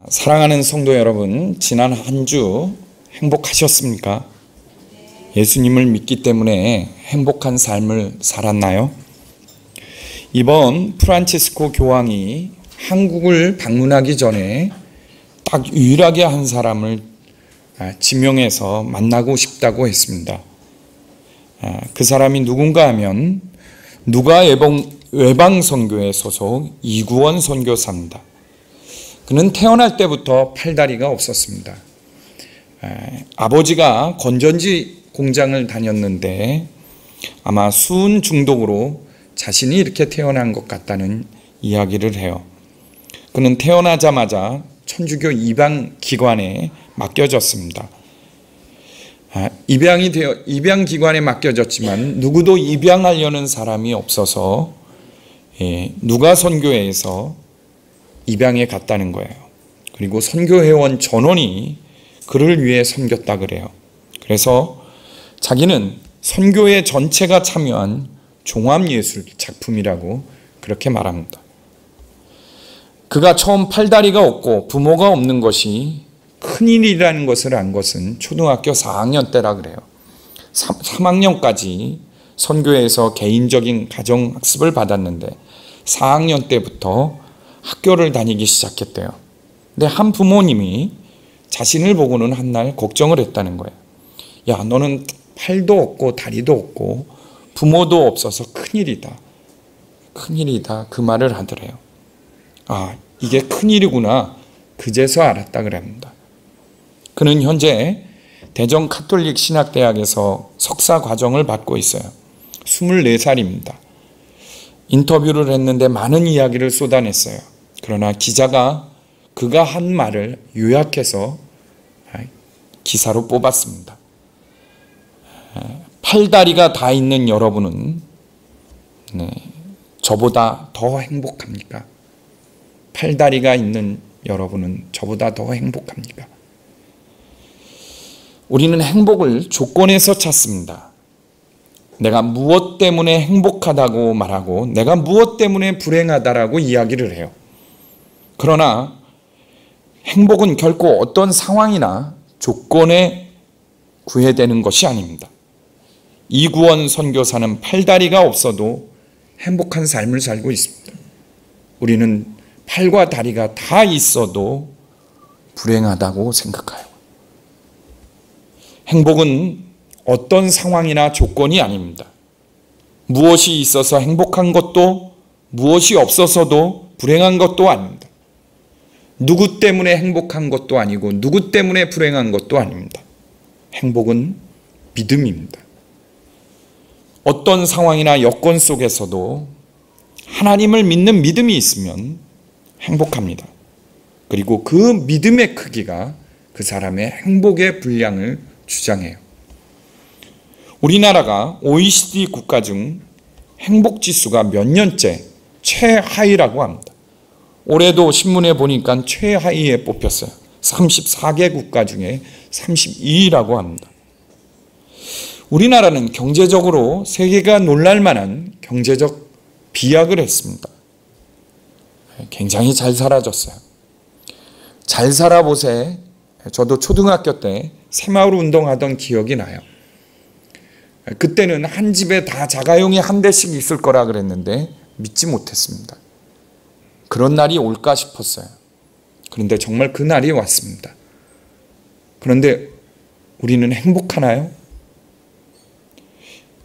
사랑하는 성도 여러분, 지난 한 주 행복하셨습니까? 예수님을 믿기 때문에 행복한 삶을 살았나요? 이번 프란치스코 교황이 한국을 방문하기 전에 딱 유일하게 한 사람을 지명해서 만나고 싶다고 했습니다. 그 사람이 누군가 하면 누가 외방선교회 소속 이구원 선교사입니다. 그는 태어날 때부터 팔다리가 없었습니다. 아버지가 건전지 공장을 다녔는데 아마 수은 중독으로 자신이 이렇게 태어난 것 같다는 이야기를 해요. 그는 태어나자마자 천주교 입양기관에 맡겨졌습니다. 입양기관에 맡겨졌지만 누구도 입양하려는 사람이 없어서 누가 선교회에서 입양에 갔다는 거예요. 그리고 선교회원 전원이 그를 위해 섬겼다 그래요. 그래서 자기는 선교회 전체가 참여한 종합예술 작품이라고 그렇게 말합니다. 그가 처음 팔다리가 없고 부모가 없는 것이 큰일이라는 것을 안 것은 초등학교 4학년 때라 그래요. 3학년까지 선교회에서 개인적인 가정학습을 받았는데 4학년 때부터 학교를 다니기 시작했대요. 근데 한 부모님이 자신을 보고는 한 날 걱정을 했다는 거예요. 야, 너는 팔도 없고 다리도 없고 부모도 없어서 큰일이다. 큰일이다. 그 말을 하더래요. 아, 이게 큰일이구나. 그제서 알았다 그럽니다. 그는 현재 대전 카톨릭 신학대학에서 석사 과정을 받고 있어요. 24살입니다. 인터뷰를 했는데 많은 이야기를 쏟아냈어요. 그러나 기자가 그가 한 말을 요약해서 기사로 뽑았습니다. 팔다리가 다 있는 여러분은 저보다 더 행복합니까? 팔다리가 있는 여러분은 저보다 더 행복합니까? 우리는 행복을 조건에서 찾습니다. 내가 무엇 때문에 행복하다고 말하고 내가 무엇 때문에 불행하다라고 이야기를 해요. 그러나 행복은 결코 어떤 상황이나 조건에 구애되는 것이 아닙니다. 이구원 선교사는 팔다리가 없어도 행복한 삶을 살고 있습니다. 우리는 팔과 다리가 다 있어도 불행하다고 생각해요. 행복은 어떤 상황이나 조건이 아닙니다. 무엇이 있어서 행복한 것도 무엇이 없어서도 불행한 것도 아닙니다. 누구 때문에 행복한 것도 아니고 누구 때문에 불행한 것도 아닙니다. 행복은 믿음입니다. 어떤 상황이나 여건 속에서도 하나님을 믿는 믿음이 있으면 행복합니다. 그리고 그 믿음의 크기가 그 사람의 행복의 분량을 주장해요. 우리나라가 OECD 국가 중 행복지수가 몇 년째 최하위라고 합니다. 올해도 신문에 보니까 최하위에 뽑혔어요. 34개 국가 중에 32위라고 합니다. 우리나라는 경제적으로 세계가 놀랄만한 경제적 비약을 했습니다. 굉장히 잘 살아졌어요. 잘 살아보세. 저도 초등학교 때 새마을 운동하던 기억이 나요. 그때는 한 집에 다 자가용이 한 대씩 있을 거라 그랬는데 믿지 못했습니다. 그런 날이 올까 싶었어요. 그런데 정말 그 날이 왔습니다. 그런데 우리는 행복하나요?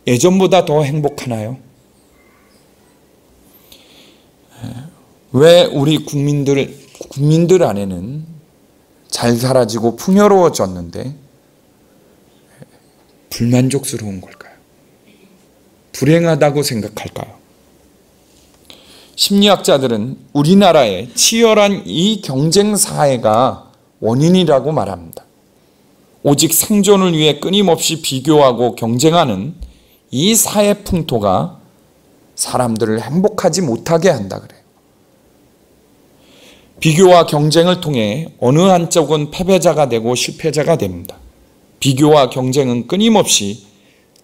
예전보다 더 행복하나요? 왜 우리 국민들 안에는 잘 살아지고 풍요로워졌는데 불만족스러운 걸까요? 불행하다고 생각할까요? 심리학자들은 우리나라의 치열한 이 경쟁 사회가 원인이라고 말합니다. 오직 생존을 위해 끊임없이 비교하고 경쟁하는 이 사회 풍토가 사람들을 행복하지 못하게 한다 그래요. 비교와 경쟁을 통해 어느 한쪽은 패배자가 되고 실패자가 됩니다. 비교와 경쟁은 끊임없이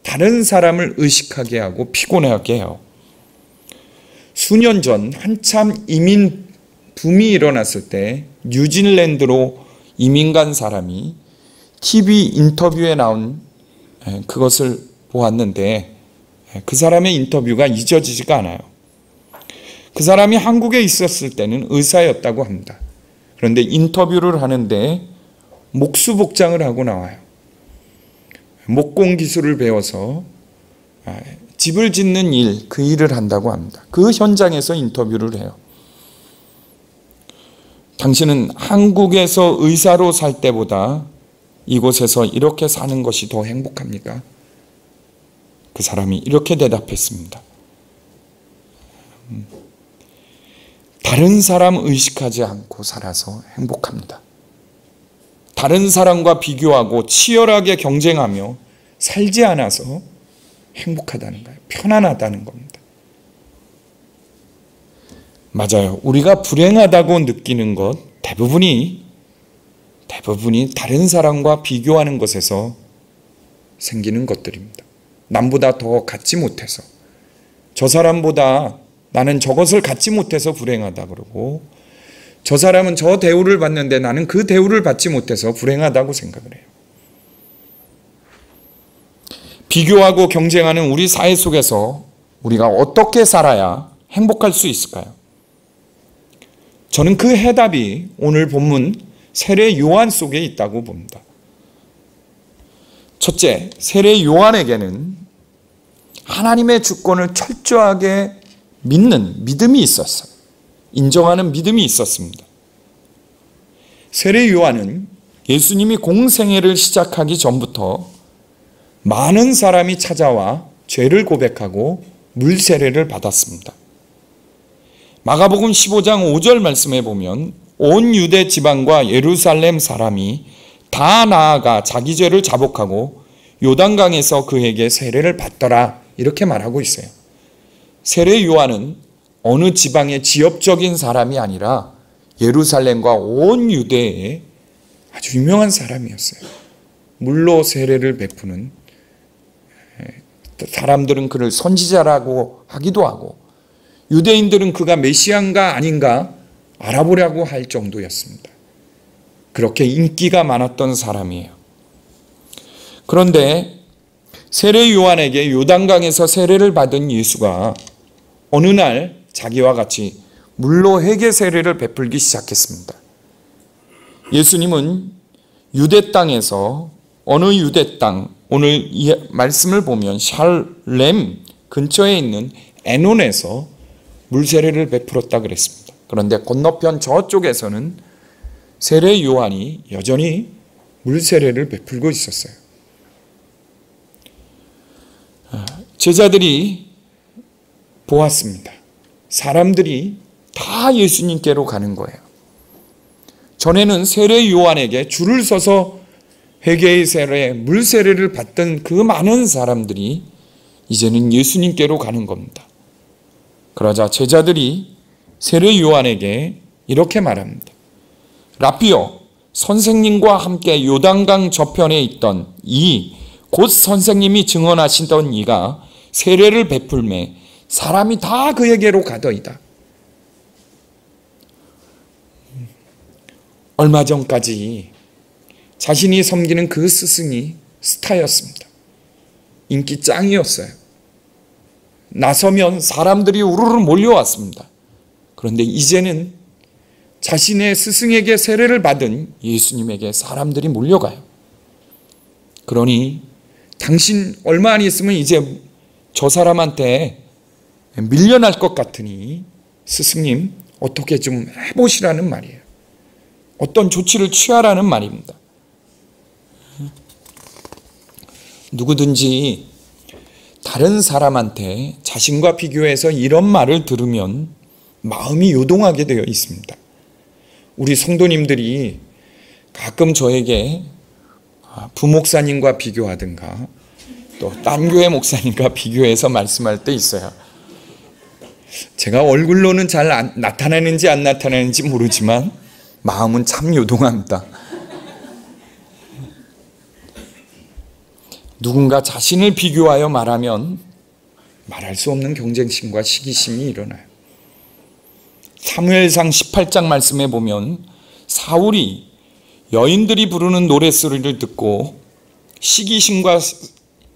다른 사람을 의식하게 하고 피곤하게 해요. 수년 전 한참 이민 붐이 일어났을 때 뉴질랜드로 이민 간 사람이 TV 인터뷰에 나온 그것을 보았는데 그 사람의 인터뷰가 잊어지지가 않아요. 그 사람이 한국에 있었을 때는 의사였다고 합니다. 그런데 인터뷰를 하는데 목수복장을 하고 나와요. 목공 기술을 배워서 집을 짓는 일, 그 일을 한다고 합니다. 그 현장에서 인터뷰를 해요. 당신은 한국에서 의사로 살 때보다 이곳에서 이렇게 사는 것이 더 행복합니까? 그 사람이 이렇게 대답했습니다. 다른 사람 의식하지 않고 살아서 행복합니다. 다른 사람과 비교하고 치열하게 경쟁하며 살지 않아서 행복하다는 거예요. 편안하다는 겁니다. 맞아요. 우리가 불행하다고 느끼는 것 대부분이 다른 사람과 비교하는 것에서 생기는 것들입니다. 남보다 더 갖지 못해서, 저 사람보다 나는 저것을 갖지 못해서 불행하다 그러고, 저 사람은 저 대우를 받는데 나는 그 대우를 받지 못해서 불행하다고 생각을 해요. 비교하고 경쟁하는 우리 사회 속에서 우리가 어떻게 살아야 행복할 수 있을까요? 저는 그 해답이 오늘 본문 세례 요한 속에 있다고 봅니다. 첫째, 세례 요한에게는 하나님의 주권을 철저하게 믿는 믿음이 있었어요. 인정하는 믿음이 있었습니다. 세례 요한은 예수님이 공생애를 시작하기 전부터 많은 사람이 찾아와 죄를 고백하고 물세례를 받았습니다. 마가복음 15장 5절 말씀에 보면 온 유대 지방과 예루살렘 사람이 다 나아가 자기 죄를 자복하고 요단강에서 그에게 세례를 받더라, 이렇게 말하고 있어요. 세례 요한은 어느 지방의 지역적인 사람이 아니라 예루살렘과 온 유대의 아주 유명한 사람이었어요. 물로 세례를 베푸는, 사람들은 그를 선지자라고 하기도 하고 유대인들은 그가 메시아인가 아닌가 알아보려고 할 정도였습니다. 그렇게 인기가 많았던 사람이에요. 그런데 세례 요한에게 요단강에서 세례를 받은 예수가 어느 날 자기와 같이 물로 회개 세례를 베풀기 시작했습니다. 예수님은 유대 땅에서 어느 유대 땅, 오늘 이 말씀을 보면 샬렘 근처에 있는 에논에서 물세례를 베풀었다 그랬습니다. 그런데 건너편 저쪽에서는 세례 요한이 여전히 물세례를 베풀고 있었어요. 제자들이 보았습니다. 사람들이 다 예수님께로 가는 거예요. 전에는 세례 요한에게 줄을 서서 회개의 세례, 물세례를 받던 그 많은 사람들이 이제는 예수님께로 가는 겁니다. 그러자 제자들이 세례 요한에게 이렇게 말합니다. 라피요, 선생님과 함께 요단강 저편에 있던 곧 선생님이 증언하시던 이가 세례를 베풀매 사람이 다 그에게로 가더이다. 얼마 전까지 자신이 섬기는 그 스승이 스타였습니다. 인기 짱이었어요. 나서면 사람들이 우르르 몰려왔습니다. 그런데 이제는 자신의 스승에게 세례를 받은 예수님에게 사람들이 몰려가요. 그러니 당신 얼마 안 있으면 이제 저 사람한테 밀려날 것 같으니 스승님 어떻게 좀 해보시라는 말이에요. 어떤 조치를 취하라는 말입니다. 누구든지 다른 사람한테 자신과 비교해서 이런 말을 들으면 마음이 요동하게 되어 있습니다. 우리 성도님들이 가끔 저에게 부목사님과 비교하든가 또 딴 교회 목사님과 비교해서 말씀할 때 있어요. 제가 얼굴로는 잘 나타나는지 안 나타나는지 모르지만 마음은 참 요동합니다. 누군가 자신을 비교하여 말하면 말할 수 없는 경쟁심과 시기심이 일어나요. 사무엘상 18장 말씀에 보면 사울이 여인들이 부르는 노랫소리를 듣고 시기심과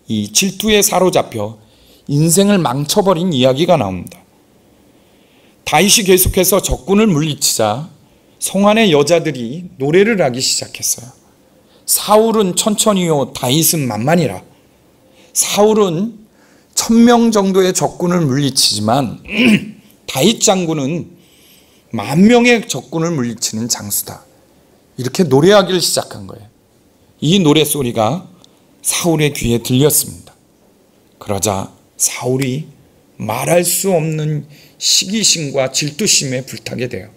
이 질투에 사로잡혀 인생을 망쳐버린 이야기가 나옵니다. 다윗이 계속해서 적군을 물리치자 성 안의 여자들이 노래를 하기 시작했어요. 사울은 천천히요 다윗은 만만이라. 사울은 1000명 정도의 적군을 물리치지만 다윗 장군은 10,000명의 적군을 물리치는 장수다. 이렇게 노래하기를 시작한 거예요. 이 노래소리가 사울의 귀에 들렸습니다. 그러자 사울이 말할 수 없는 시기심과 질투심에 불타게 돼요.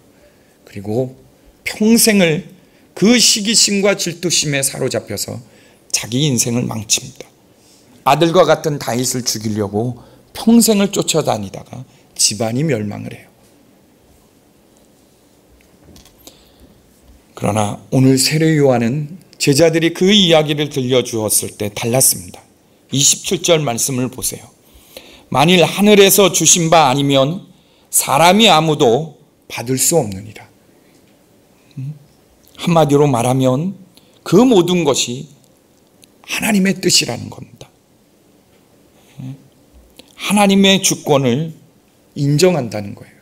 그리고 평생을 그 시기심과 질투심에 사로잡혀서 자기 인생을 망칩니다. 아들과 같은 다윗을 죽이려고 평생을 쫓아다니다가 집안이 멸망을 해요. 그러나 오늘 세례 요한은 제자들이 그 이야기를 들려주었을 때 달랐습니다. 27절 말씀을 보세요. 만일 하늘에서 주신 바 아니면 사람이 아무도 받을 수 없느니라. 한마디로 말하면 그 모든 것이 하나님의 뜻이라는 겁니다. 하나님의 주권을 인정한다는 거예요.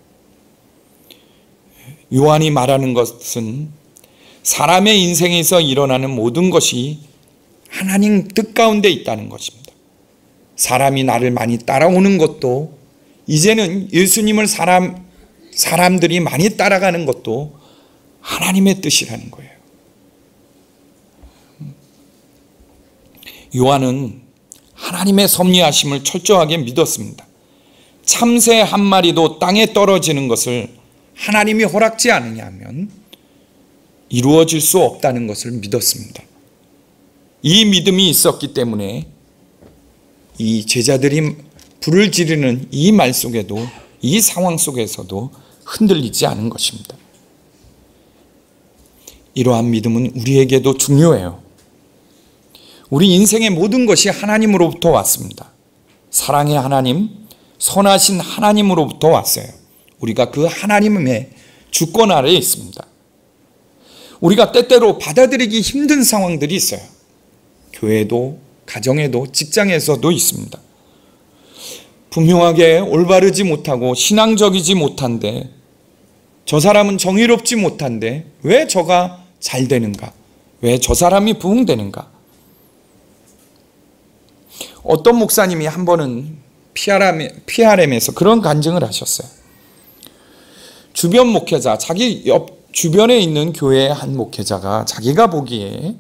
요한이 말하는 것은 사람의 인생에서 일어나는 모든 것이 하나님 뜻 가운데 있다는 것입니다. 사람이 나를 많이 따라오는 것도, 이제는 예수님을 사람들이 많이 따라가는 것도 하나님의 뜻이라는 거예요. 요한은 하나님의 섭리하심을 철저하게 믿었습니다. 참새 한 마리도 땅에 떨어지는 것을 하나님이 허락지 않으냐면 이루어질 수 없다는 것을 믿었습니다. 이 믿음이 있었기 때문에 이 제자들이 불을 지르는 이 말 속에도, 이 상황 속에서도 흔들리지 않은 것입니다. 이러한 믿음은 우리에게도 중요해요. 우리 인생의 모든 것이 하나님으로부터 왔습니다. 사랑의 하나님, 선하신 하나님으로부터 왔어요. 우리가 그 하나님의 주권 아래에 있습니다. 우리가 때때로 받아들이기 힘든 상황들이 있어요. 교회도, 가정에도, 직장에서도 있습니다. 분명하게 올바르지 못하고 신앙적이지 못한데, 저 사람은 정의롭지 못한데 왜 저가 잘 되는가? 왜 저 사람이 부흥되는가? 어떤 목사님이 한 번은 PRM에서 그런 간증을 하셨어요. 주변 목회자, 자기 옆 주변에 있는 교회의 한 목회자가 자기가 보기에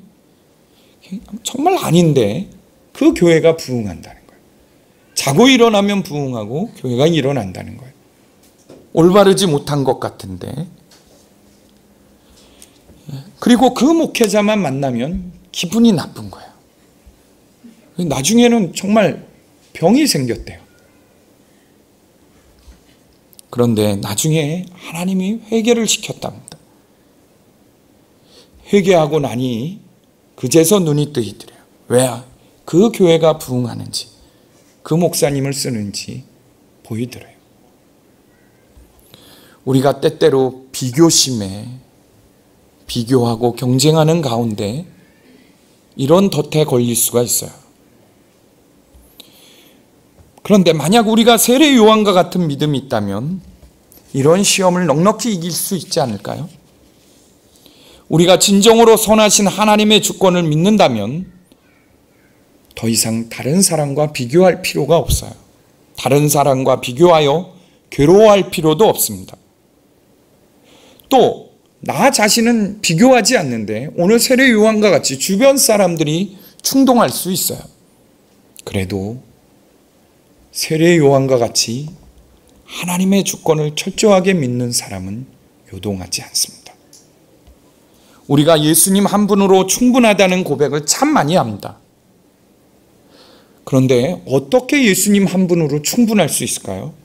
정말 아닌데 그 교회가 부흥한다는 거예요. 자고 일어나면 부흥하고 교회가 일어난다는 거예요. 올바르지 못한 것 같은데. 그리고 그 목회자만 만나면 기분이 나쁜 거예요. 나중에는 정말 병이 생겼대요. 그런데 나중에 하나님이 회개를 시켰답니다. 회개하고 나니 그제서 눈이 뜨이더래요. 왜? 그 교회가 부흥하는지, 그 목사님을 쓰는지 보이더래요. 우리가 때때로 비교심에 비교하고 경쟁하는 가운데 이런 덫에 걸릴 수가 있어요. 그런데 만약 우리가 세례 요한과 같은 믿음이 있다면 이런 시험을 넉넉히 이길 수 있지 않을까요? 우리가 진정으로 선하신 하나님의 주권을 믿는다면 더 이상 다른 사람과 비교할 필요가 없어요. 다른 사람과 비교하여 괴로워할 필요도 없습니다. 또 나 자신은 비교하지 않는데 오늘 세례 요한과 같이 주변 사람들이 충동할 수 있어요. 그래도 세례 요한과 같이 하나님의 주권을 철저하게 믿는 사람은 요동하지 않습니다. 우리가 예수님 한 분으로 충분하다는 고백을 참 많이 합니다. 그런데 어떻게 예수님 한 분으로 충분할 수 있을까요?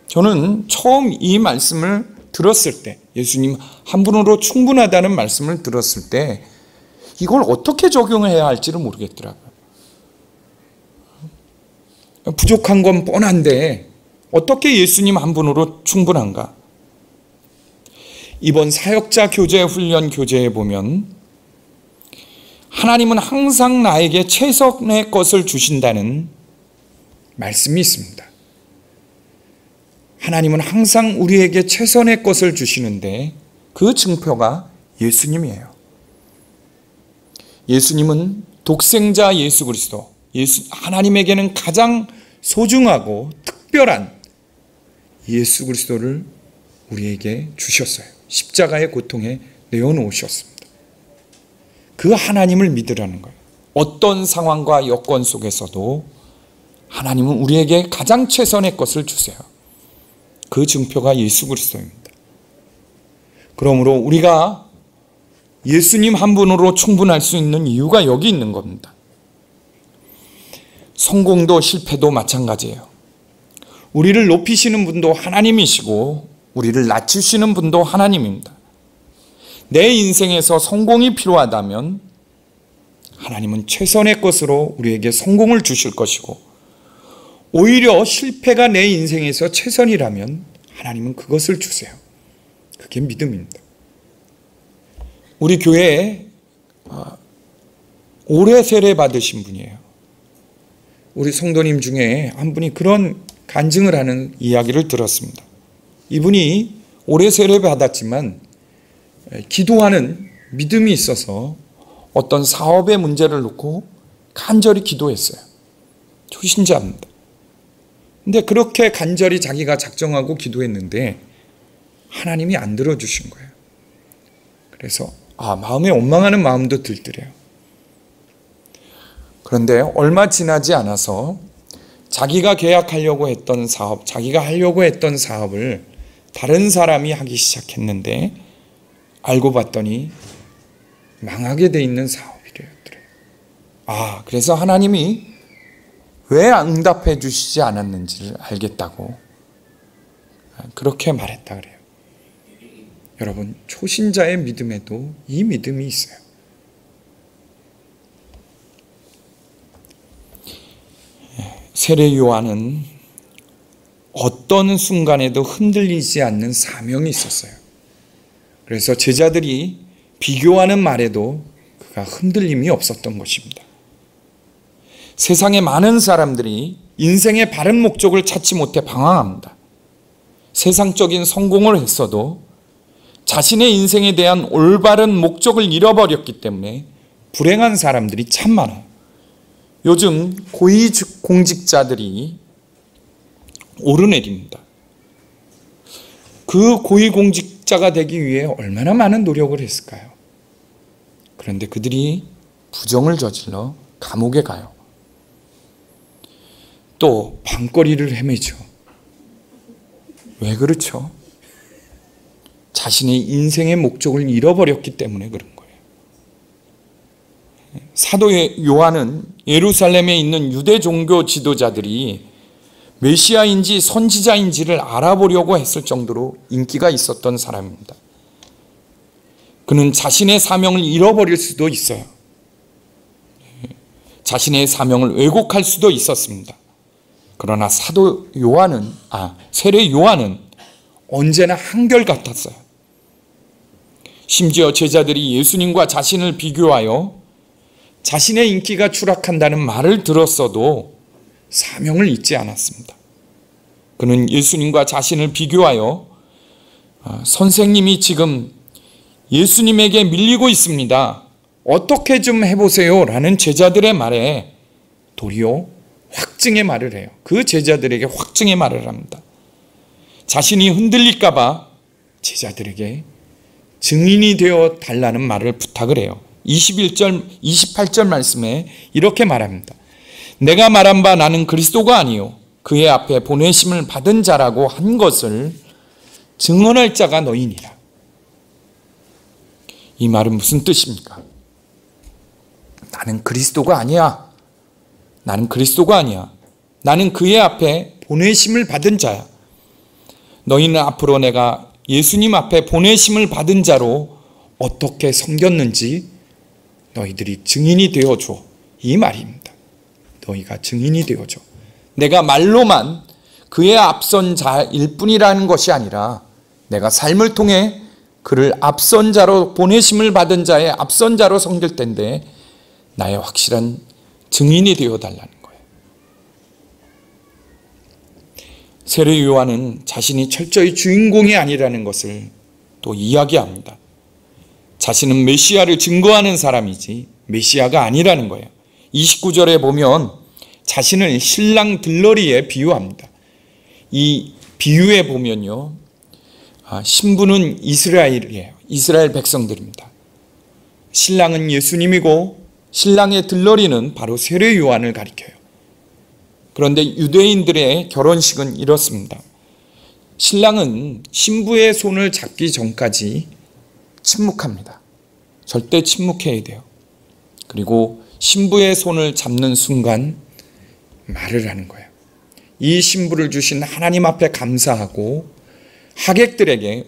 저는 처음 이 말씀을 들었을 때, 예수님 한 분으로 충분하다는 말씀을 들었을 때 이걸 어떻게 적용해야 할지를 모르겠더라고요. 부족한 건 뻔한데 어떻게 예수님 한 분으로 충분한가? 이번 사역자 교제 훈련 교재에 보면 하나님은 항상 나에게 최선의 것을 주신다는 말씀이 있습니다. 하나님은 항상 우리에게 최선의 것을 주시는데 그 증표가 예수님이에요. 예수님은 독생자 예수 그리스도, 하나님에게는 가장 소중하고 특별한 예수 그리스도를 우리에게 주셨어요. 십자가의 고통에 내어놓으셨습니다. 그 하나님을 믿으라는 거예요. 어떤 상황과 여건 속에서도 하나님은 우리에게 가장 최선의 것을 주세요. 그 증표가 예수 그리스도입니다. 그러므로 우리가 예수님 한 분으로 충분할 수 있는 이유가 여기 있는 겁니다. 성공도 실패도 마찬가지예요. 우리를 높이시는 분도 하나님이시고 우리를 낮추시는 분도 하나님입니다. 내 인생에서 성공이 필요하다면 하나님은 최선의 것으로 우리에게 성공을 주실 것이고, 오히려 실패가 내 인생에서 최선이라면 하나님은 그것을 주세요. 그게 믿음입니다. 우리 교회에 오래 세례 받으신 분이에요. 우리 성도님 중에 한 분이 그런 간증을 하는 이야기를 들었습니다. 이분이 오래 세례 받았지만 기도하는 믿음이 있어서 어떤 사업의 문제를 놓고 간절히 기도했어요. 초신자입니다. 근데 그렇게 간절히 자기가 작정하고 기도했는데 하나님이 안 들어주신 거예요. 그래서 마음에 원망하는 마음도 들더래요. 그런데 얼마 지나지 않아서 자기가 계약하려고 했던 사업, 자기가 하려고 했던 사업을 다른 사람이 하기 시작했는데 알고 봤더니 망하게 돼 있는 사업이래요. 그래서 하나님이 왜 응답해 주시지 않았는지를 알겠다고 그렇게 말했다 그래요. 여러분, 초신자의 믿음에도 이 믿음이 있어요. 세례 요한은 어떤 순간에도 흔들리지 않는 사명이 있었어요. 그래서 제자들이 비교하는 말에도 그가 흔들림이 없었던 것입니다. 세상에 많은 사람들이 인생의 바른 목적을 찾지 못해 방황합니다. 세상적인 성공을 했어도 자신의 인생에 대한 올바른 목적을 잃어버렸기 때문에 불행한 사람들이 참 많아요. 요즘 고위공직자들이 오르내립니다. 그 고위공직자가 되기 위해 얼마나 많은 노력을 했을까요? 그런데 그들이 부정을 저질러 감옥에 가요. 또 밤거리를 헤매죠. 왜 그렇죠? 자신의 인생의 목적을 잃어버렸기 때문에 그런 거예요. 사도 요한은 예루살렘에 있는 유대 종교 지도자들이 메시아인지 선지자인지를 알아보려고 했을 정도로 인기가 있었던 사람입니다. 그는 자신의 사명을 잃어버릴 수도 있어요. 자신의 사명을 왜곡할 수도 있었습니다. 그러나 세례 요한은 언제나 한결같았어요. 심지어 제자들이 예수님과 자신을 비교하여 자신의 인기가 추락한다는 말을 들었어도 사명을 잊지 않았습니다. 그는 예수님과 자신을 비교하여 선생님이 지금 예수님에게 밀리고 있습니다. 어떻게 좀 해보세요 라는 제자들의 말에 도리어 확증의 말을 해요. 그 제자들에게 확증의 말을 합니다. 자신이 흔들릴까 봐 제자들에게 증인이 되어 달라는 말을 부탁을 해요. 28절 말씀에 이렇게 말합니다. 내가 말한 바 나는 그리스도가 아니요 그의 앞에 보내심을 받은 자라고 한 것을 증언할 자가 너희니라. 이 말은 무슨 뜻입니까? 나는 그리스도가 아니야. 나는 그리스도가 아니야. 나는 그의 앞에 보내심을 받은 자야. 너희는 앞으로 내가 예수님 앞에 보내심을 받은 자로 어떻게 섬겼는지 너희들이 증인이 되어줘. 이 말입니다. 너희가 증인이 되어줘. 내가 말로만 그의 앞선 자일 뿐이라는 것이 아니라 내가 삶을 통해 그를 앞선 자로, 보내심을 받은 자의 앞선 자로 섬길 텐데 나의 확실한 증인이 되어달라는 거예요. 세례 요한은 자신이 철저히 주인공이 아니라는 것을 또 이야기합니다. 자신은 메시아를 증거하는 사람이지 메시아가 아니라는 거예요. 29절에 보면 자신을 신랑 들러리에 비유합니다. 이 비유에 보면요, 신부는 이스라엘이에요. 이스라엘 백성들입니다. 신랑은 예수님이고 신랑의 들러리는 바로 세례 요한을 가리켜요. 그런데 유대인들의 결혼식은 이렇습니다. 신랑은 신부의 손을 잡기 전까지 침묵합니다. 절대 침묵해야 돼요. 그리고 신부의 손을 잡는 순간 말을 하는 거예요. 이 신부를 주신 하나님 앞에 감사하고 하객들에게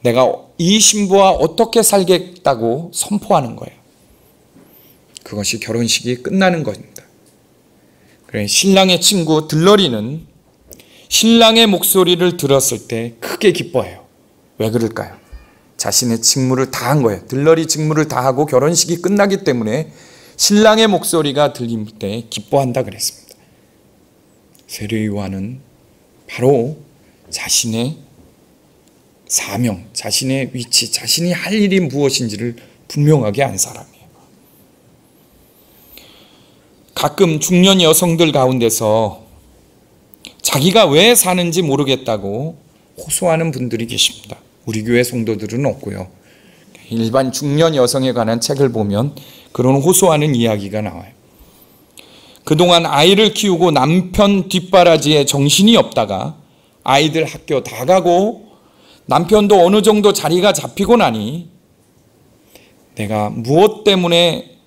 내가 이 신부와 어떻게 살겠다고 선포하는 거예요. 그것이 결혼식이 끝나는 겁니다. 그래, 신랑의 친구 들러리는 신랑의 목소리를 들었을 때 크게 기뻐해요. 왜 그럴까요? 자신의 직무를 다한 거예요. 들러리 직무를 다하고 결혼식이 끝나기 때문에 신랑의 목소리가 들릴 때 기뻐한다 그랬습니다. 세례 요한은 바로 자신의 사명, 자신의 위치, 자신이 할 일이 무엇인지를 분명하게 안 사람이에요. 가끔 중년 여성들 가운데서 자기가 왜 사는지 모르겠다고 호소하는 분들이 계십니다. 우리 교회 성도들은 없고요. 일반 중년 여성에 관한 책을 보면 그런 호소하는 이야기가 나와요. 그동안 아이를 키우고 남편 뒷바라지에 정신이 없다가 아이들 학교 다 가고 남편도 어느 정도 자리가 잡히고 나니 내가 무엇 때문에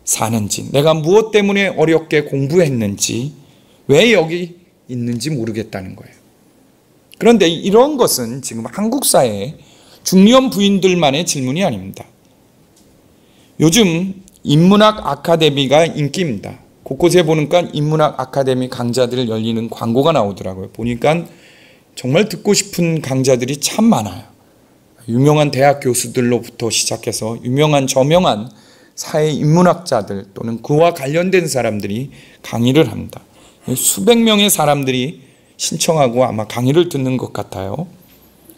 사는지, 내가 무엇 때문에 어렵게 공부했는지, 왜 여기 있는지 모르겠다는 거예요. 그런데 이런 것은 지금 한국 사회의 중년 부인들만의 질문이 아닙니다. 요즘 인문학 아카데미가 인기입니다. 곳곳에 보니까 인문학 아카데미 강좌들 열리는 광고가 나오더라고요. 보니까 정말 듣고 싶은 강좌들이 참 많아요. 유명한 대학 교수들로부터 시작해서 유명한 저명한 사회 인문학자들 또는 그와 관련된 사람들이 강의를 합니다. 수백 명의 사람들이 신청하고 아마 강의를 듣는 것 같아요.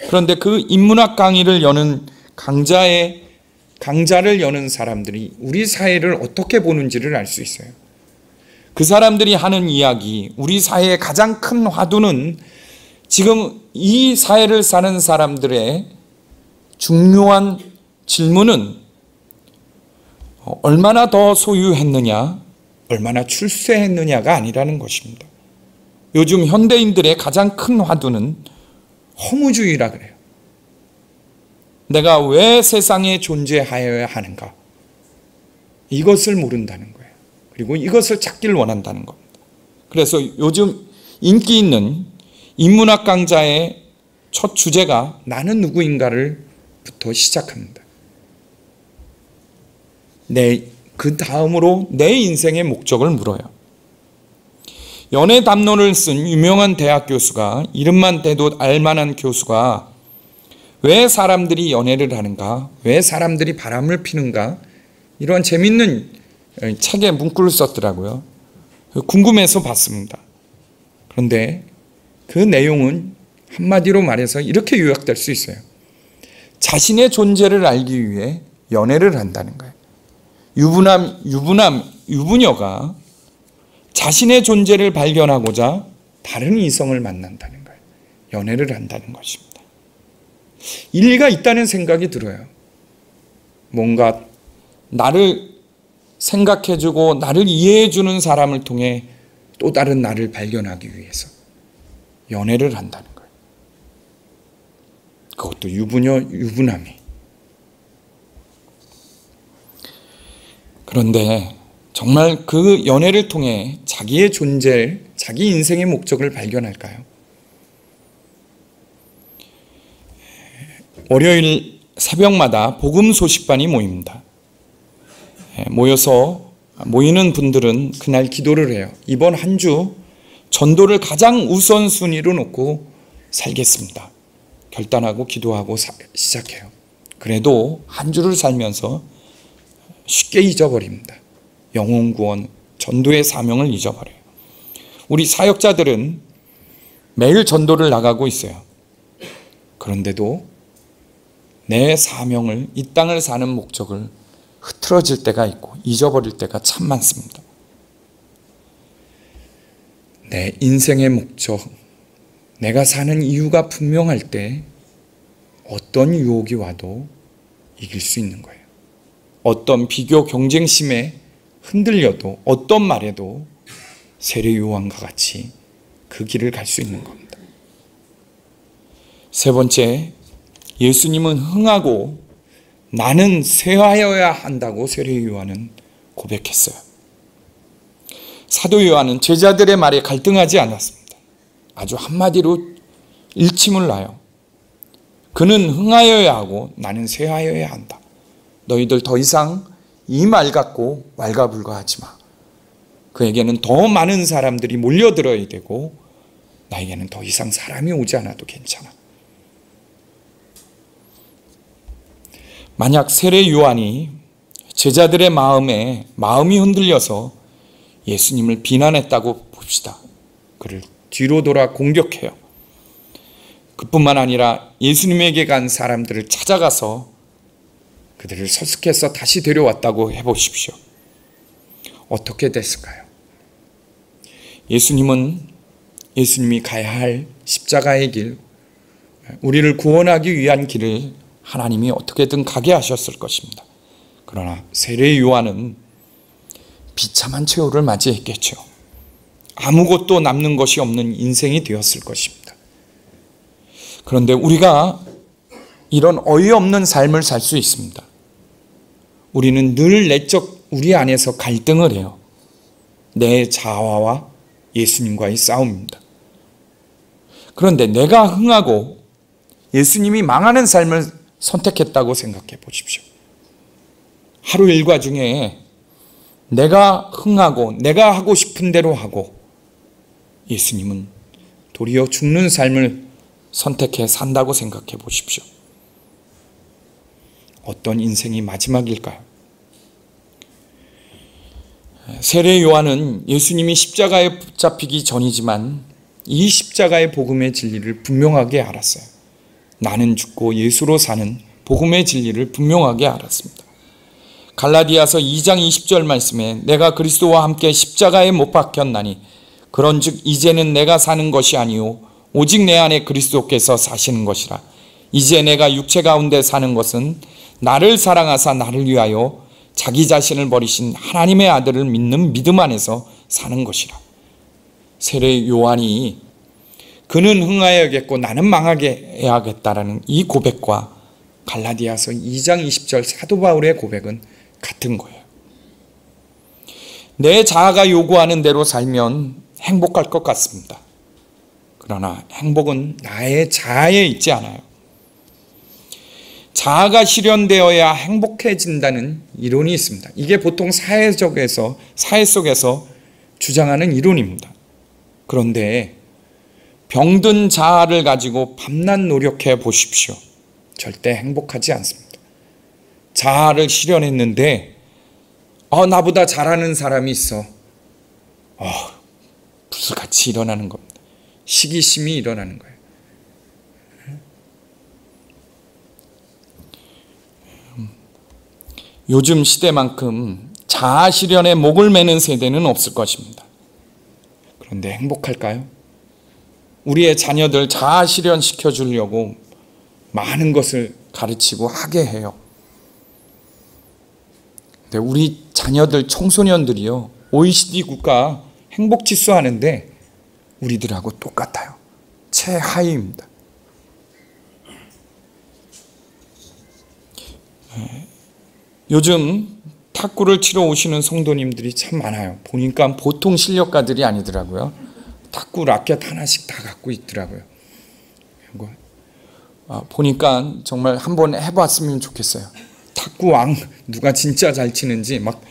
그런데 그 인문학 강의를 여는 강좌를 여는 사람들이 우리 사회를 어떻게 보는지를 알 수 있어요. 그 사람들이 하는 이야기, 우리 사회의 가장 큰 화두는 지금 이 사회를 사는 사람들의 중요한 질문은 얼마나 더 소유했느냐, 얼마나 출세했느냐가 아니라는 것입니다. 요즘 현대인들의 가장 큰 화두는 허무주의라 그래요. 내가 왜 세상에 존재하여야 하는가? 이것을 모른다는 거예요. 그리고 이것을 찾기를 원한다는 겁니다. 그래서 요즘 인기 있는 인문학 강좌의 첫 주제가 나는 누구인가를부터 시작합니다. 그 다음으로 내 인생의 목적을 물어요. 연애 담론을 쓴 유명한 대학 교수가, 이름만 대도 알만한 교수가 왜 사람들이 연애를 하는가, 왜 사람들이 바람을 피는가, 이런 재밌는 책에 문구를 썼더라고요. 궁금해서 봤습니다. 그런데 그 내용은 한마디로 말해서 이렇게 요약될 수 있어요. 자신의 존재를 알기 위해 연애를 한다는 거예요. 유부녀가 자신의 존재를 발견하고자 다른 이성을 만난다는 거예요. 연애를 한다는 것입니다. 일리가 있다는 생각이 들어요. 뭔가 나를 생각해주고 나를 이해해주는 사람을 통해 또 다른 나를 발견하기 위해서 연애를 한다는 거예요. 그것도 유부남이. 그런데 정말 그 연애를 통해 자기의 존재를, 자기 인생의 목적을 발견할까요? 월요일 새벽마다 복음 소식반이 모입니다. 모이는 분들은 그날 기도를 해요. 이번 한 주 전도를 가장 우선순위로 놓고 살겠습니다. 결단하고 기도하고 시작해요. 그래도 한 주를 살면서 쉽게 잊어버립니다. 영혼 구원, 전도의 사명을 잊어버려요. 우리 사역자들은 매일 전도를 나가고 있어요. 그런데도 내 사명을, 이 땅을 사는 목적을 흐트러질 때가 있고 잊어버릴 때가 참 많습니다. 내 인생의 목적, 내가 사는 이유가 분명할 때 어떤 유혹이 와도 이길 수 있는 거예요. 어떤 비교 경쟁심에 흔들려도 어떤 말에도 세례 요한과 같이 그 길을 갈 수 있는 겁니다. 세 번째, 예수님은 흥하고 나는 쇠하여야 한다고 세례 요한은 고백했어요. 사도 요한은 제자들의 말에 갈등하지 않았습니다. 아주 한마디로 일침을 놔요. 그는 흥하여야 하고 나는 쇠하여야 한다. 너희들 더 이상 이 말 갖고 왈가불가하지 마. 그에게는 더 많은 사람들이 몰려들어야 되고 나에게는 더 이상 사람이 오지 않아도 괜찮아. 만약 세례 요한이 제자들의 마음이 흔들려서 예수님을 비난했다고 봅시다. 그를 뒤로 돌아 공격해요. 그뿐만 아니라 예수님에게 간 사람들을 찾아가서 그들을 설득해서 다시 데려왔다고 해보십시오. 어떻게 됐을까요? 예수님이 가야 할 십자가의 길, 우리를 구원하기 위한 길을 하나님이 어떻게든 가게 하셨을 것입니다. 그러나 세례 요한은 비참한 최후를 맞이했겠죠. 아무것도 남는 것이 없는 인생이 되었을 것입니다. 그런데 우리가 이런 어이없는 삶을 살 수 있습니다. 우리는 늘 내적 우리 안에서 갈등을 해요. 내 자아와 예수님과의 싸움입니다. 그런데 내가 흥하고 예수님이 망하는 삶을 선택했다고 생각해 보십시오. 하루 일과 중에 내가 흥하고 내가 하고 싶은 대로 하고 예수님은 도리어 죽는 삶을 선택해 산다고 생각해 보십시오. 어떤 인생이 마지막일까요? 세례 요한은 예수님이 십자가에 붙잡히기 전이지만 이 십자가의 복음의 진리를 분명하게 알았어요. 나는 죽고 예수로 사는 복음의 진리를 분명하게 알았습니다. 갈라디아서 2장 20절 말씀에 내가 그리스도와 함께 십자가에 못 박혔나니 그런즉 이제는 내가 사는 것이 아니요 오직 내 안에 그리스도께서 사시는 것이라. 이제 내가 육체 가운데 사는 것은 나를 사랑하사 나를 위하여 자기 자신을 버리신 하나님의 아들을 믿는 믿음 안에서 사는 것이라. 세례 요한이 그는 흥하여야겠고 나는 망하게 해야겠다라는 이 고백과 갈라디아서 2장 20절 사도 바울의 고백은 같은 거예요. 내 자아가 요구하는 대로 살면 행복할 것 같습니다. 그러나 행복은 나의 자아에 있지 않아요. 자아가 실현되어야 행복해진다는 이론이 있습니다. 이게 보통 사회 속에서 주장하는 이론입니다. 그런데 병든 자아를 가지고 밤낮 노력해 보십시오. 절대 행복하지 않습니다. 자아를 실현했는데 나보다 잘하는 사람이 있어. 불같이 일어나는 겁니다. 시기심이 일어나는 거예요. 요즘 시대만큼 자아 실현에 목을 매는 세대는 없을 것입니다. 그런데 행복할까요? 우리의 자녀들 자아 실현시켜 주려고 많은 것을 가르치고 하게 해요. 근데 우리 자녀들 청소년들이요, OECD 국가 행복지수 하는데 우리들하고 똑같아요. 최하위입니다. 요즘 탁구를 치러 오시는 성도님들이 참 많아요. 보니까 보통 실력가들이 아니더라고요. 탁구 라켓 하나씩 다 갖고 있더라고요. 보니까 정말 한번 해봤으면 좋겠어요. 탁구왕 누가 진짜 잘 치는지 막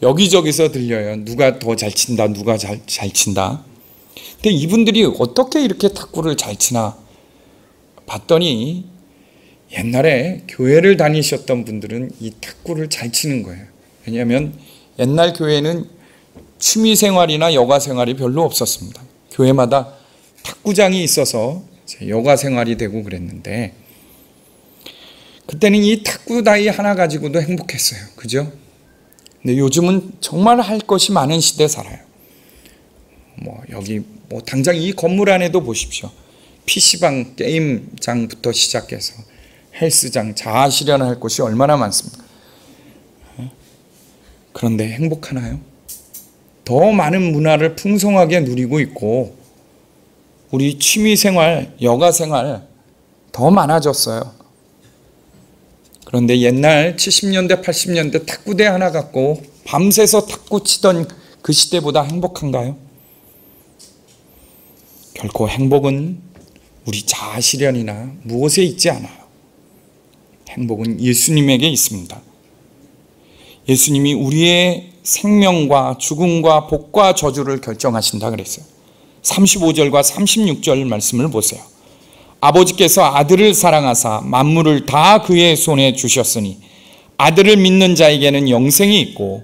여기저기서 들려요. 누가 더 잘 친다, 누가 잘 친다. 근데 이분들이 어떻게 이렇게 탁구를 잘 치나 봤더니 옛날에 교회를 다니셨던 분들은 이 탁구를 잘 치는 거예요. 왜냐하면 옛날 교회는 취미생활이나 여가생활이 별로 없었습니다. 교회마다 탁구장이 있어서 여가생활이 되고 그랬는데, 그때는 이 탁구 다이 하나 가지고도 행복했어요. 그죠? 근데 요즘은 정말 할 것이 많은 시대에 살아요. 여기 당장 이 건물 안에도 보십시오. PC방, 게임장부터 시작해서 헬스장, 자아 실현할 곳이 얼마나 많습니까? 그런데 행복하나요? 더 많은 문화를 풍성하게 누리고 있고 우리 취미생활, 여가생활 더 많아졌어요. 그런데 옛날 70년대, 80년대 탁구대 하나 갖고 밤새서 탁구 치던 그 시대보다 행복한가요? 결코 행복은 우리 자아 실현이나 무엇에 있지 않아요. 행복은 예수님에게 있습니다. 예수님이 우리의 생명과 죽음과 복과 저주를 결정하신다 그랬어요. 35절과 36절 말씀을 보세요. 아버지께서 아들을 사랑하사 만물을 다 그의 손에 주셨으니 아들을 믿는 자에게는 영생이 있고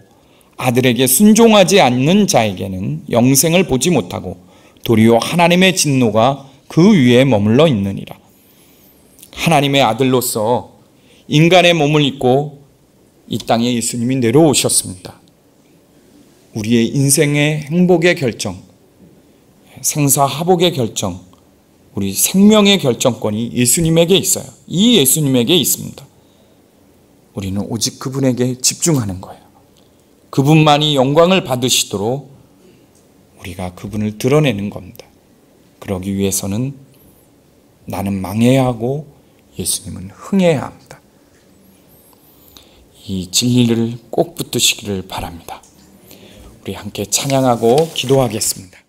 아들에게 순종하지 않는 자에게는 영생을 보지 못하고 도리어 하나님의 진노가 그 위에 머물러 있느니라. 하나님의 아들로서 인간의 몸을 입고 이 땅에 예수님이 내려오셨습니다. 우리의 인생의 행복의 결정, 생사하복의 결정, 우리 생명의 결정권이 예수님에게 있어요. 이 예수님에게 있습니다. 우리는 오직 그분에게 집중하는 거예요. 그분만이 영광을 받으시도록 우리가 그분을 드러내는 겁니다. 그러기 위해서는 나는 망해야 하고 예수님은 흥해야 합니다. 이 진리를 꼭 붙드시기를 바랍니다. 우리 함께 찬양하고 기도하겠습니다.